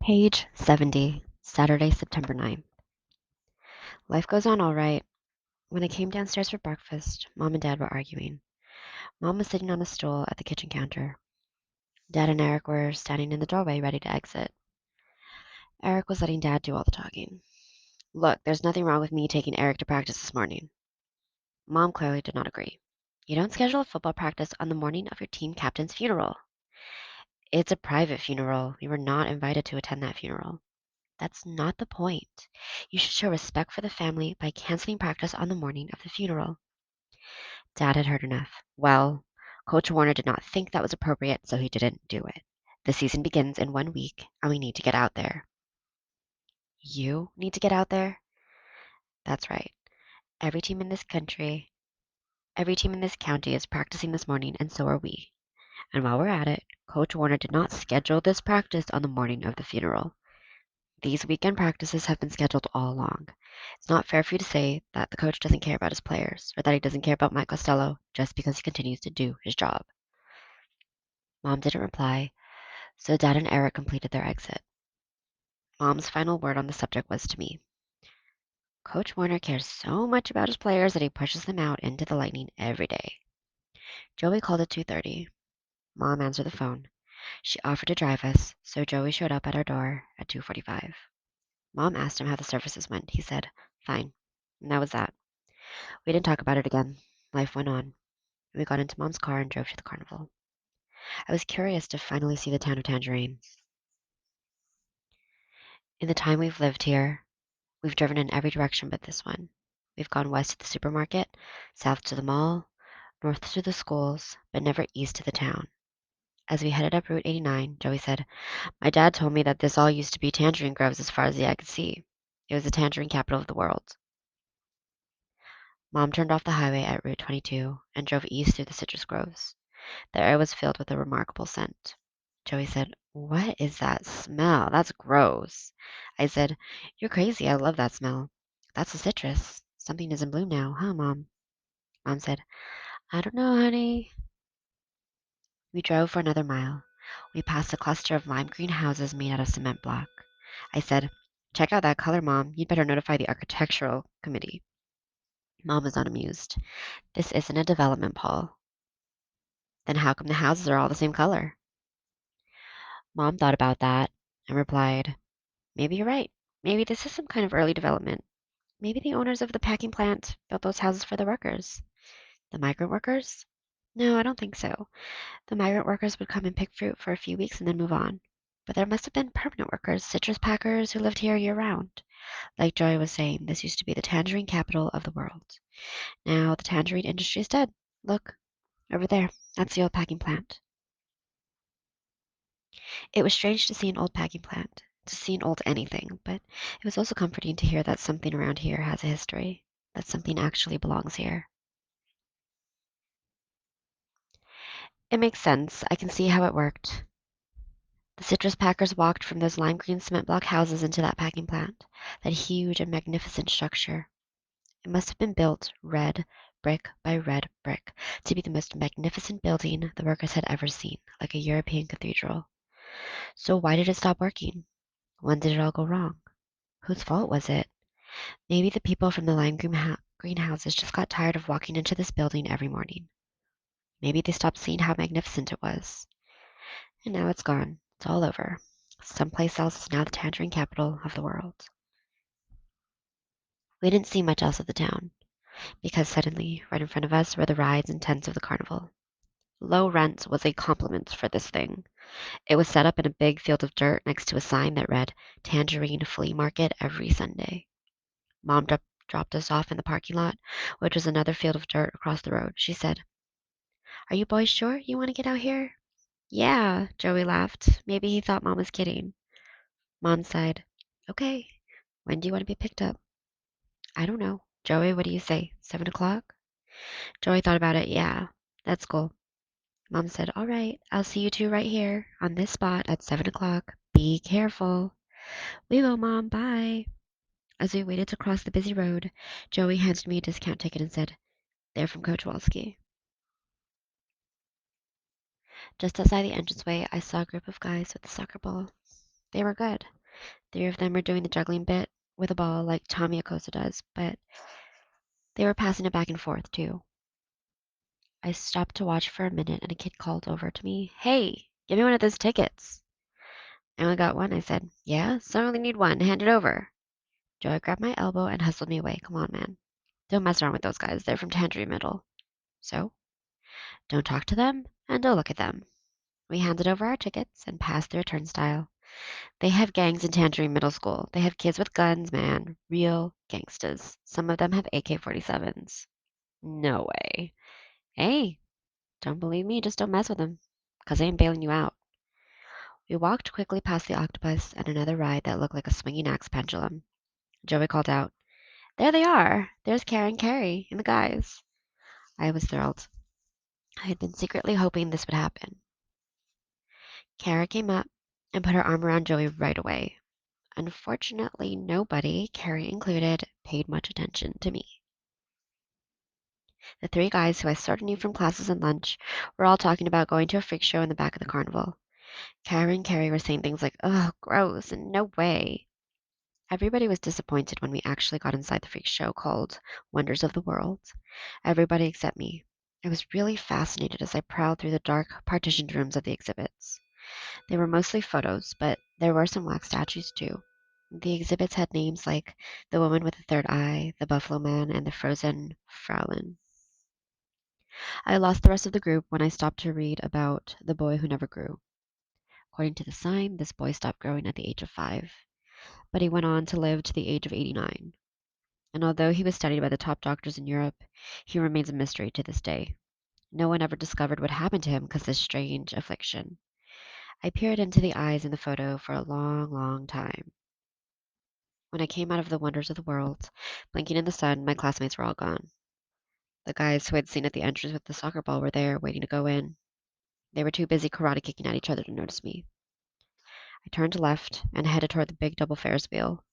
Page 70, Saturday, September 9th. Life goes on all right. When I came downstairs for breakfast, Mom and Dad were arguing. Mom was sitting on a stool at the kitchen counter. Dad and Eric were standing in the doorway ready to exit. Eric was letting Dad do all the talking. Look, there's nothing wrong with me taking Eric to practice this morning. Mom clearly did not agree. You don't schedule a football practice on the morning of your team captain's funeral. It's a private funeral. We were not invited to attend that funeral. That's not the point. You should show respect for the family by canceling practice on the morning of the funeral. Dad had heard enough. Well, Coach Warner did not think that was appropriate, so he didn't do it. The season begins in 1 week, and we need to get out there. You need to get out there? That's right. Every team in this country, every team in this county is practicing this morning, and so are we. And while we're at it, Coach Warner did not schedule this practice on the morning of the funeral. These weekend practices have been scheduled all along. It's not fair for you to say that the coach doesn't care about his players or that he doesn't care about Mike Costello just because he continues to do his job. Mom didn't reply, so Dad and Eric completed their exit. Mom's final word on the subject was to me. Coach Warner cares so much about his players that he pushes them out into the lightning every day. Joey called at 2:30. Mom answered the phone. She offered to drive us, so Joey showed up at our door at 2:45. Mom asked him how the services went. He said, fine. And that was that. We didn't talk about it again. Life went on. We got into Mom's car and drove to the carnival. I was curious to finally see the town of Tangerine. In the time we've lived here, we've driven in every direction but this one. We've gone west to the supermarket, south to the mall, north to the schools, but never east to the town. As we headed up Route 89, Joey said, my dad told me that this all used to be tangerine groves as far as the eye could see. It was the tangerine capital of the world. Mom turned off the highway at Route 22 and drove east through the citrus groves. The air was filled with a remarkable scent. Joey said, what is that smell? That's gross. I said, you're crazy. I love that smell. That's the citrus. Something is in bloom now, huh, Mom? Mom said, I don't know, honey. We drove for another mile. We passed a cluster of lime green houses made out of cement block. I said, check out that color, Mom. You'd better notify the architectural committee. Mom was not amused. This isn't a development, Paul. Then how come the houses are all the same color? Mom thought about that and replied, maybe you're right. Maybe this is some kind of early development. Maybe the owners of the packing plant built those houses for the workers. The migrant workers? No, I don't think so. The migrant workers would come and pick fruit for a few weeks and then move on. But there must have been permanent workers, citrus packers who lived here year round. Like Joy was saying, this used to be the tangerine capital of the world. Now the tangerine industry is dead. Look, over there. That's the old packing plant. It was strange to see an old packing plant, to see an old anything, but it was also comforting to hear that something around here has a history, that something actually belongs here. It makes sense. I can see how it worked. The citrus packers walked from those lime green cement block houses into that packing plant, that huge and magnificent structure. It must have been built red brick by red brick to be the most magnificent building the workers had ever seen, like a European cathedral. So why did it stop working? When did it all go wrong? Whose fault was it? Maybe the people from the lime greenhouses just got tired of walking into this building every morning. Maybe they stopped seeing how magnificent it was. And now it's gone. It's all over. Someplace else is now the tangerine capital of the world. We didn't see much else of the town, because suddenly, right in front of us, were the rides and tents of the carnival. Low rent was a compliment for this thing. It was set up in a big field of dirt next to a sign that read, Tangerine Flea Market every Sunday. Mom dropped us off in the parking lot, which was another field of dirt across the road. She said, are you boys sure you want to get out here? Yeah, Joey laughed. Maybe he thought Mom was kidding. Mom sighed. Okay, when do you want to be picked up? I don't know. Joey, what do you say? 7 o'clock? Joey thought about it. Yeah, that's cool. Mom said, all right, I'll see you two right here on this spot at 7 o'clock. Be careful. We will, Mom. Bye. As we waited to cross the busy road, Joey handed me a discount ticket and said, they're from Coach Walski. Just outside the entranceway, I saw a group of guys with a soccer ball. They were good. Three of them were doing the juggling bit with a ball like Tommy Akosa does, but they were passing it back and forth too. I stopped to watch for a minute and a kid called over to me, "Hey, give me one of those tickets." "I only got one," I said. "Yeah? So I only need one. Hand it over." Joey grabbed my elbow and hustled me away. "Come on, man. Don't mess around with those guys. They're from Tangerine Middle." "So? Don't talk to them and don't look at them." We handed over our tickets and passed through a turnstile. They have gangs in Tangerine Middle School. They have kids with guns, man. Real gangsters. Some of them have AK-47s. No way. Hey, don't believe me? Just don't mess with them, 'cause I ain't bailing you out. We walked quickly past the octopus and another ride that looked like a swinging axe pendulum. Joey called out, "There they are! There's Karen and Carrie and the guys." I was thrilled. I had been secretly hoping this would happen. Kara came up and put her arm around Joey right away. Unfortunately, nobody, Carrie included, paid much attention to me. The three guys who I sort of knew from classes and lunch were all talking about going to a freak show in the back of the carnival. Kara and Carrie were saying things like, "Ugh, gross," and "no way." Everybody was disappointed when we actually got inside the freak show called Wonders of the World. Everybody except me. I was really fascinated as I prowled through the dark, partitioned rooms of the exhibits. They were mostly photos, but there were some wax statues too. The exhibits had names like the woman with the third eye, the buffalo man, and the frozen Fraulein. I lost the rest of the group when I stopped to read about the boy who never grew. According to the sign, this boy stopped growing at the age of 5, but he went on to live to the age of 89. And although he was studied by the top doctors in Europe, he remains a mystery to this day. No one ever discovered what happened to him because of this strange affliction. I peered into the eyes in the photo for a long, long time. When I came out of the wonders of the world, blinking in the sun, my classmates were all gone. The guys who I'd seen at the entrance with the soccer ball were there, waiting to go in. They were too busy karate kicking at each other to notice me. I turned left and headed toward the big double Ferris wheel.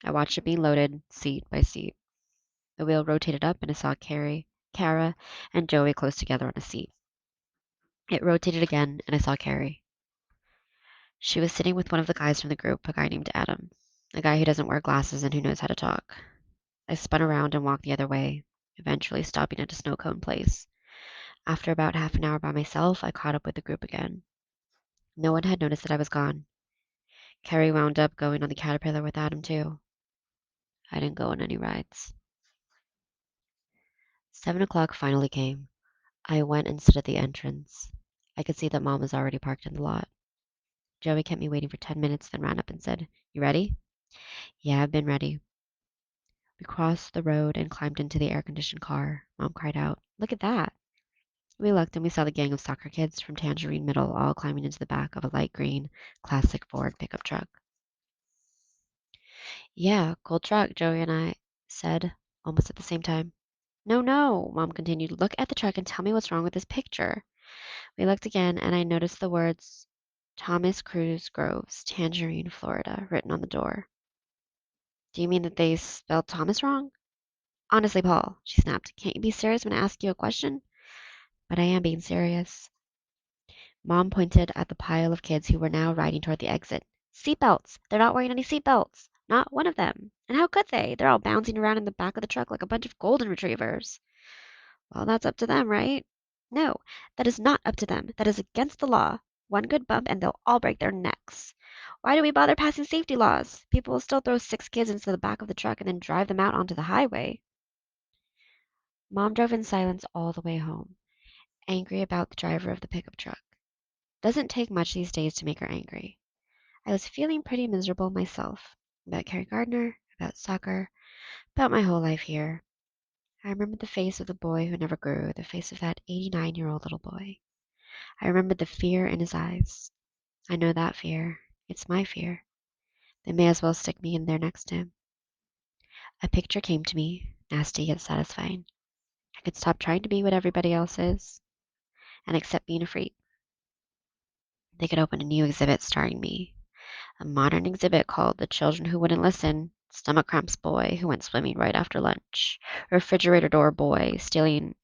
I watched it being loaded, seat by seat. The wheel rotated up and I saw Carrie, Kara, and Joey close together on a seat. It rotated again and I saw Carrie. She was sitting with one of the guys from the group, a guy named Adam, a guy who doesn't wear glasses and who knows how to talk. I spun around and walked the other way, eventually stopping at a snow cone place. After about half an hour by myself, I caught up with the group again. No one had noticed that I was gone. Carrie wound up going on the caterpillar with Adam, too. I didn't go on any rides. 7 o'clock finally came. I went and stood at the entrance. I could see that Mom was already parked in the lot. Joey kept me waiting for 10 minutes, then ran up and said, "You ready?" "Yeah, I've been ready." We crossed the road and climbed into the air-conditioned car. Mom cried out, "Look at that." We looked and we saw the gang of soccer kids from Tangerine Middle all climbing into the back of a light green, classic Ford pickup truck. "Yeah, cool truck," Joey and I said, almost at the same time. "No, no," Mom continued. "Look at the truck and tell me what's wrong with this picture." We looked again and I noticed the words Thomas Cruz Groves, Tangerine, Florida, written on the door. "Do you mean that they spelled Thomas wrong?" "Honestly, Paul," she snapped, "can't you be serious when I ask you a question?" "But I am being serious." Mom pointed at the pile of kids who were now riding toward the exit. "Seatbelts! They're not wearing any seatbelts. Not one of them. And how could they? They're all bouncing around in the back of the truck like a bunch of golden retrievers." "Well, that's up to them, right?" "No, that is not up to them. That is against the law. One good bump and they'll all break their necks. Why do we bother passing safety laws? People will still throw 6 kids into the back of the truck and then drive them out onto the highway." Mom drove in silence all the way home, angry about the driver of the pickup truck. Doesn't take much these days to make her angry. I was feeling pretty miserable myself. About Carrie Gardner, about soccer, about my whole life here. I remembered the face of the boy who never grew, the face of that 89-year-old little boy. I remembered the fear in his eyes. I know that fear. It's my fear. They may as well stick me in there next to him. A picture came to me, nasty yet satisfying. I could stop trying to be what everybody else is and accept being a freak. They could open a new exhibit starring me. A modern exhibit called The Children Who Wouldn't Listen, Stomach Cramps Boy Who Went Swimming Right After Lunch, Refrigerator Door Boy Stealing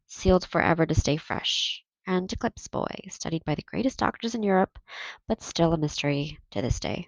Sealed Forever to Stay Fresh, and Eclipse Boy, studied by the greatest doctors in Europe, but still a mystery to this day.